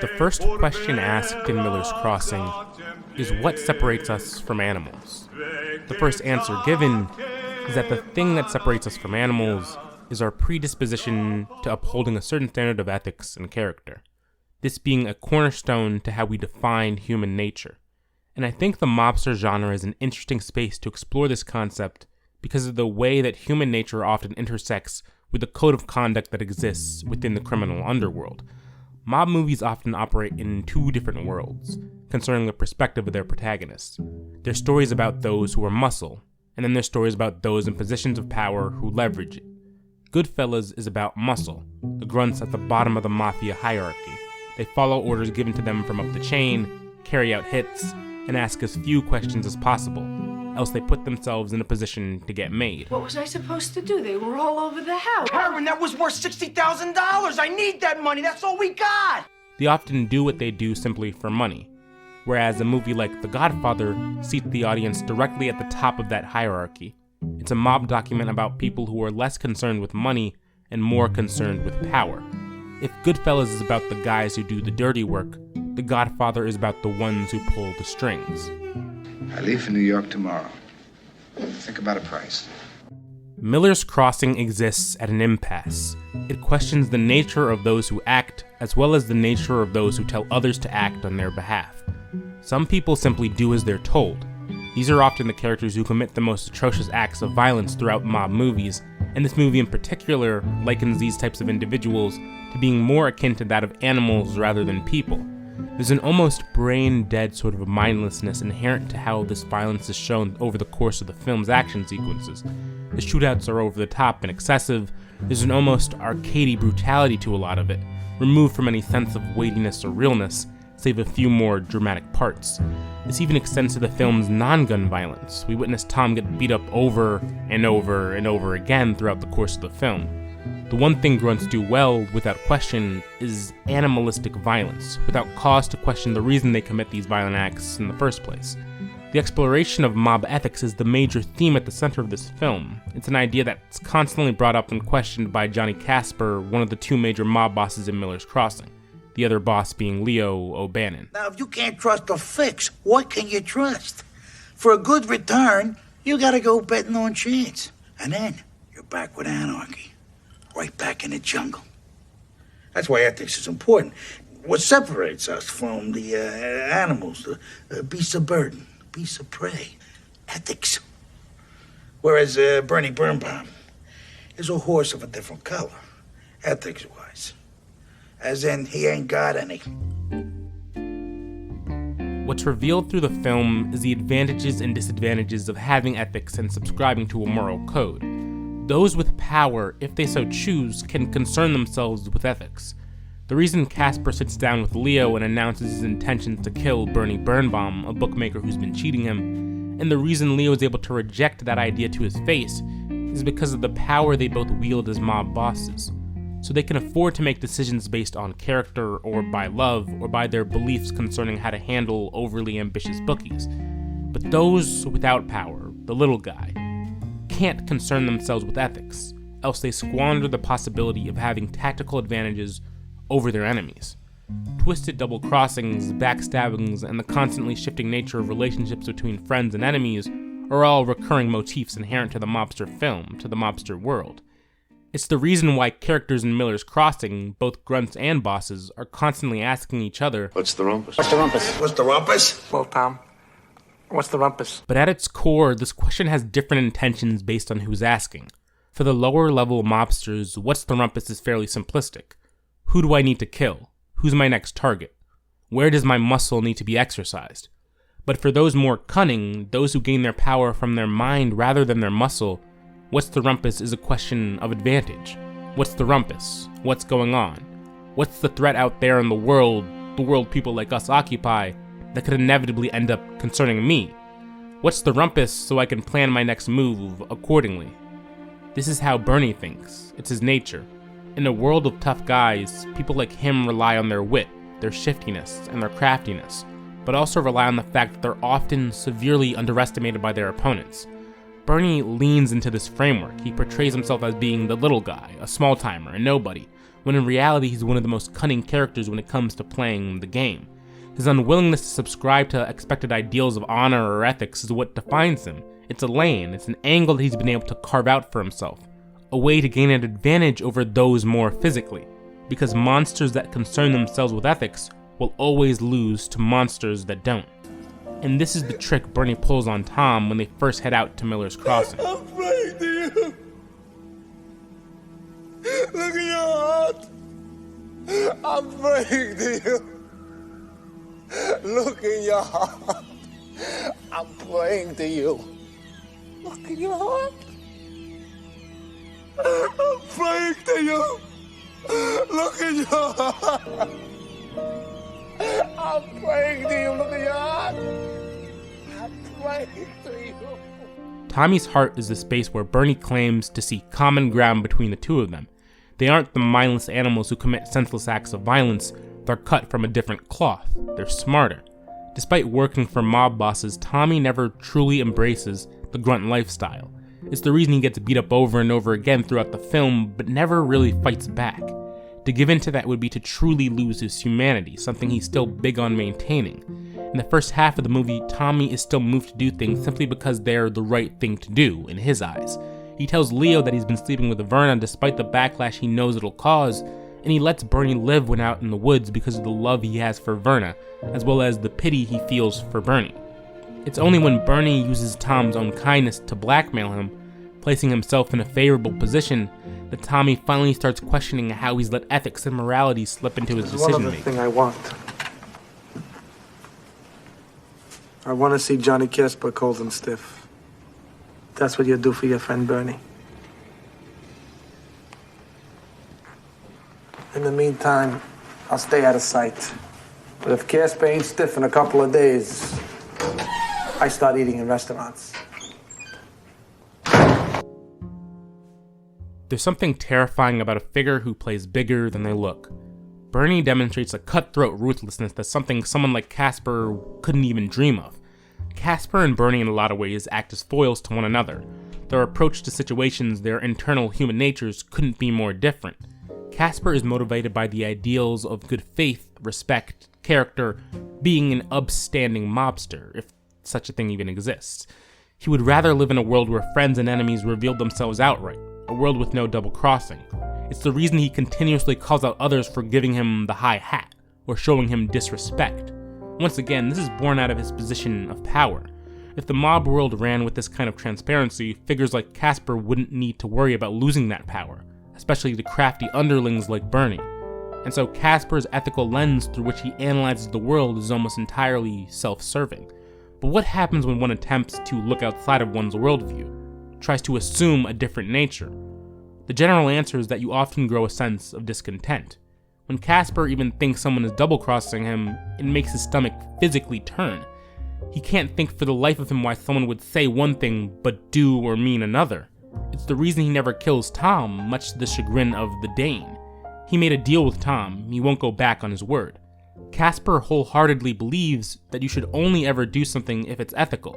The first question asked in Miller's Crossing is what separates us from animals. The first answer given is that the thing that separates us from animals is our predisposition to upholding a certain standard of ethics and character, this being a cornerstone to how we define human nature. And I think the mobster genre is an interesting space to explore this concept because of the way that human nature often intersects with the code of conduct that exists within the criminal underworld. Mob movies often operate in two different worlds, concerning the perspective of their protagonists. There's stories about those who are muscle, and then there's stories about those in positions of power who leverage it. Goodfellas is about muscle, the grunts at the bottom of the mafia hierarchy. They follow orders given to them from up the chain, carry out hits, and ask as few questions as possible, else they put themselves in a position to get made. What was I supposed to do? They were all over the house. Herman, that was worth $60,000. I need that money. That's all we got. They often do what they do simply for money, whereas a movie like The Godfather seats the audience directly at the top of that hierarchy. It's a mob document about people who are less concerned with money and more concerned with power. If Goodfellas is about the guys who do the dirty work, The Godfather is about the ones who pull the strings. I leave for New York tomorrow. Think about a price. Miller's Crossing exists at an impasse. It questions the nature of those who act, as well as the nature of those who tell others to act on their behalf. Some people simply do as they're told. These are often the characters who commit the most atrocious acts of violence throughout mob movies, and this movie in particular likens these types of individuals to being more akin to that of animals rather than people. There's an almost brain-dead sort of mindlessness inherent to how this violence is shown over the course of the film's action sequences. The shootouts are over the top and excessive. There's an almost arcadey brutality to a lot of it, removed from any sense of weightiness or realness, save a few more dramatic parts. This even extends to the film's non-gun violence. We witness Tom get beat up over and over and over again throughout the course of the film. The one thing grunts do well, without question, is animalistic violence, without cause to question the reason they commit these violent acts in the first place. The exploration of mob ethics is the major theme at the center of this film. It's an idea that's constantly brought up and questioned by Johnny Casper, one of the two major mob bosses in Miller's Crossing, the other boss being Leo O'Bannon. Now, if you can't trust a fix, what can you trust? For a good return, you gotta go betting on chance. And then you're back with anarchy. Right back in the jungle. That's why ethics is important. What separates us from the animals, the beasts of burden, beasts of prey. Ethics. Whereas Bernie Birnbaum is a horse of a different color, ethics-wise. As in, he ain't got any. What's revealed through the film is the advantages and disadvantages of having ethics and subscribing to a moral code. Those with power, if they so choose, can concern themselves with ethics. The reason Casper sits down with Leo and announces his intentions to kill Bernie Birnbaum, a bookmaker who's been cheating him, and the reason Leo is able to reject that idea to his face, is because of the power they both wield as mob bosses. So they can afford to make decisions based on character, or by love, or by their beliefs concerning how to handle overly ambitious bookies. But those without power, the little guy, can't concern themselves with ethics, else they squander the possibility of having tactical advantages over their enemies. Twisted double crossings, backstabbings, and the constantly shifting nature of relationships between friends and enemies are all recurring motifs inherent to the mobster film, to the mobster world. It's the reason why characters in Miller's Crossing, both grunts and bosses, are constantly asking each other, "What's the rumpus? What's the rumpus? What's the rumpus? Well, Tom, what's the rumpus? But at its core, this question has different intentions based on who's asking. For the lower level mobsters, what's the rumpus is fairly simplistic. Who do I need to kill? Who's my next target? Where does my muscle need to be exercised? But for those more cunning, those who gain their power from their mind rather than their muscle, what's the rumpus is a question of advantage. What's the rumpus? What's going on? What's the threat out there in the world people like us occupy, that could inevitably end up concerning me? What's the rumpus so I can plan my next move accordingly? This is how Bernie thinks. It's his nature. In a world of tough guys, people like him rely on their wit, their shiftiness, and their craftiness, but also rely on the fact that they're often severely underestimated by their opponents. Bernie leans into this framework. He portrays himself as being the little guy, a small timer, a nobody, when in reality he's one of the most cunning characters when it comes to playing the game. His unwillingness to subscribe to expected ideals of honor or ethics is what defines him. It's a lane, it's an angle that he's been able to carve out for himself, a way to gain an advantage over those more physically, because monsters that concern themselves with ethics will always lose to monsters that don't. And this is the trick Bernie pulls on Tom when they first head out to Miller's Crossing. I'm praying to you. Look at your heart. I'm praying to you. Look in your heart. I'm praying to you. Look in your heart. I'm praying to you. Look in your heart. I'm praying to you. Look in your heart. I'm praying to you. Tommy's heart is the space where Bernie claims to see common ground between the two of them. They aren't the mindless animals who commit senseless acts of violence. They're cut from a different cloth. They're smarter. Despite working for mob bosses, Tommy never truly embraces the grunt lifestyle. It's the reason he gets beat up over and over again throughout the film, but never really fights back. To give in to that would be to truly lose his humanity, something he's still big on maintaining. In the first half of the movie, Tommy is still moved to do things simply because they're the right thing to do, in his eyes. He tells Leo that he's been sleeping with Verna despite the backlash he knows it'll cause, and he lets Bernie live when out in the woods because of the love he has for Verna, as well as the pity he feels for Bernie. It's only when Bernie uses Tom's own kindness to blackmail him, placing himself in a favorable position, that Tommy finally starts questioning how he's let ethics and morality slip into his decision-making. One other thing I want. I want to see Johnny Casper cold and stiff. That's what you do for your friend Bernie. In the meantime, I'll stay out of sight. But if Casper ain't stiff in a couple of days, I start eating in restaurants. There's something terrifying about a figure who plays bigger than they look. Bernie demonstrates a cutthroat ruthlessness that's something someone like Casper couldn't even dream of. Casper and Bernie in a lot of ways act as foils to one another. Their approach to situations, their internal human natures couldn't be more different. Casper is motivated by the ideals of good faith, respect, character, being an upstanding mobster, if such a thing even exists. He would rather live in a world where friends and enemies revealed themselves outright, a world with no double-crossing. It's the reason he continuously calls out others for giving him the high hat, or showing him disrespect. Once again, this is born out of his position of power. If the mob world ran with this kind of transparency, figures like Casper wouldn't need to worry about losing that power, especially the crafty underlings like Bernie. And so Casper's ethical lens through which he analyzes the world is almost entirely self-serving. But what happens when one attempts to look outside of one's worldview, tries to assume a different nature? The general answer is that you often grow a sense of discontent. When Casper even thinks someone is double-crossing him, it makes his stomach physically turn. He can't think for the life of him why someone would say one thing but do or mean another. It's the reason he never kills Tom, much to the chagrin of the Dane. He made a deal with Tom, he won't go back on his word. Casper wholeheartedly believes that you should only ever do something if it's ethical.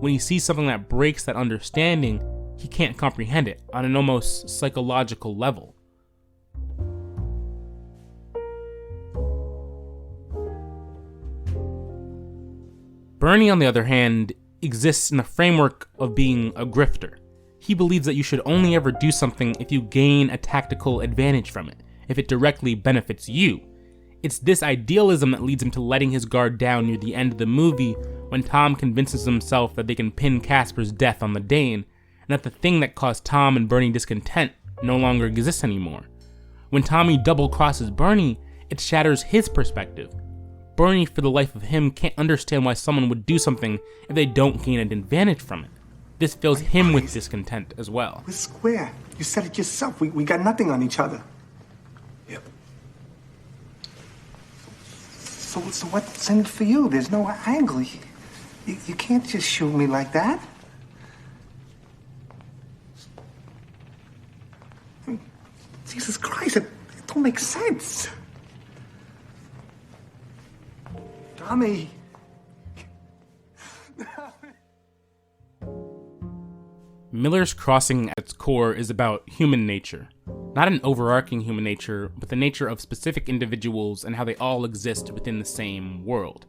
When he sees something that breaks that understanding, he can't comprehend it on an almost psychological level. Bernie, on the other hand, exists in the framework of being a grifter. He believes that you should only ever do something if you gain a tactical advantage from it, if it directly benefits you. It's this idealism that leads him to letting his guard down near the end of the movie when Tom convinces himself that they can pin Casper's death on the Dane, and that the thing that caused Tom and Bernie discontent no longer exists anymore. When Tommy double-crosses Bernie, it shatters his perspective. Bernie, for the life of him, can't understand why someone would do something if they don't gain an advantage from it. This fills him with discontent as well. We're square. You said it yourself. We got nothing on each other. Yep. So what's in it for you? There's no angle. You can't just shoot me like that. I mean, Jesus Christ, it don't make sense. Tommy. Miller's Crossing at its core is about human nature. Not an overarching human nature, but the nature of specific individuals and how they all exist within the same world.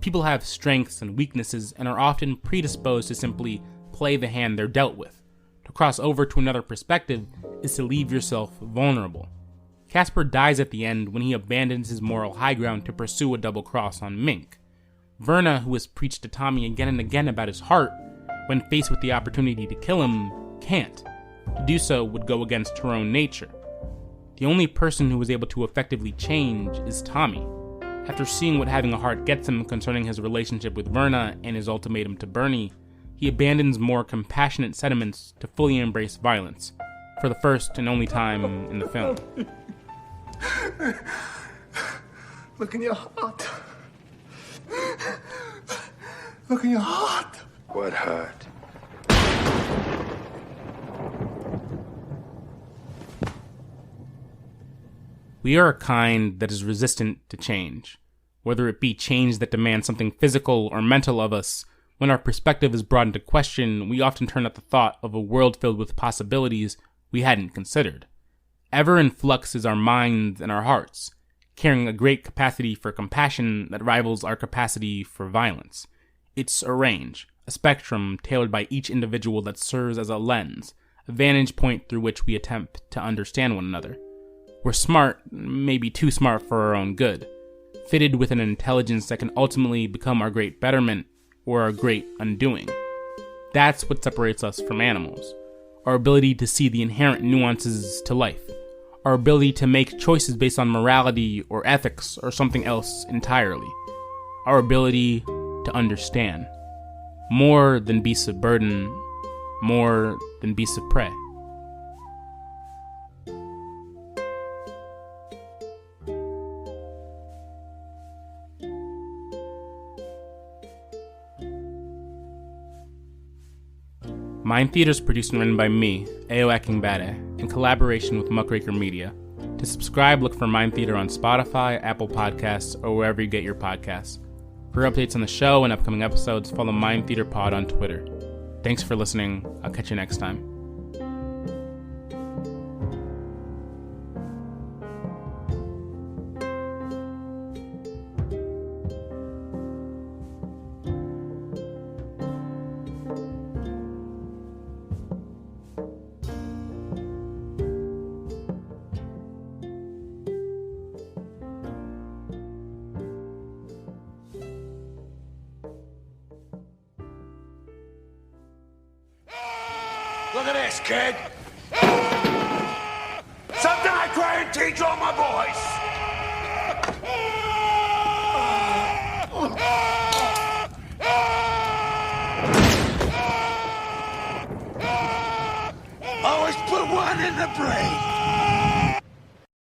People have strengths and weaknesses and are often predisposed to simply play the hand they're dealt with. To cross over to another perspective is to leave yourself vulnerable. Casper dies at the end when he abandons his moral high ground to pursue a double cross on Mink. Verna, who has preached to Tommy again and again about his heart, when faced with the opportunity to kill him, can't. To do so would go against her own nature. The only person who was able to effectively change is Tommy. After seeing what having a heart gets him concerning his relationship with Verna and his ultimatum to Bernie, he abandons more compassionate sentiments to fully embrace violence, for the first and only time in the film. Look in your heart. Look in your heart. What hurt? We are a kind that is resistant to change. Whether it be change that demands something physical or mental of us, when our perspective is brought into question, we often turn at the thought of a world filled with possibilities we hadn't considered. Ever in flux is our minds and our hearts, carrying a great capacity for compassion that rivals our capacity for violence. It's a range, a spectrum tailored by each individual that serves as a lens, a vantage point through which we attempt to understand one another. We're smart, maybe too smart for our own good, fitted with an intelligence that can ultimately become our great betterment or our great undoing. That's what separates us from animals. Our ability to see the inherent nuances to life. Our ability to make choices based on morality or ethics or something else entirely. Our ability to understand. More than beasts of burden, more than beasts of prey. Mind Theater is produced and written by me, Ayo Akingbade, in collaboration with Muckraker Media. To subscribe, look for Mind Theater on Spotify, Apple Podcasts, or wherever you get your podcasts. For updates on the show and upcoming episodes, follow Mind Theater Pod on Twitter. Thanks for listening. I'll catch you next time. Look at this, kid. Something I try and teach all my boys. Always put one in the brain.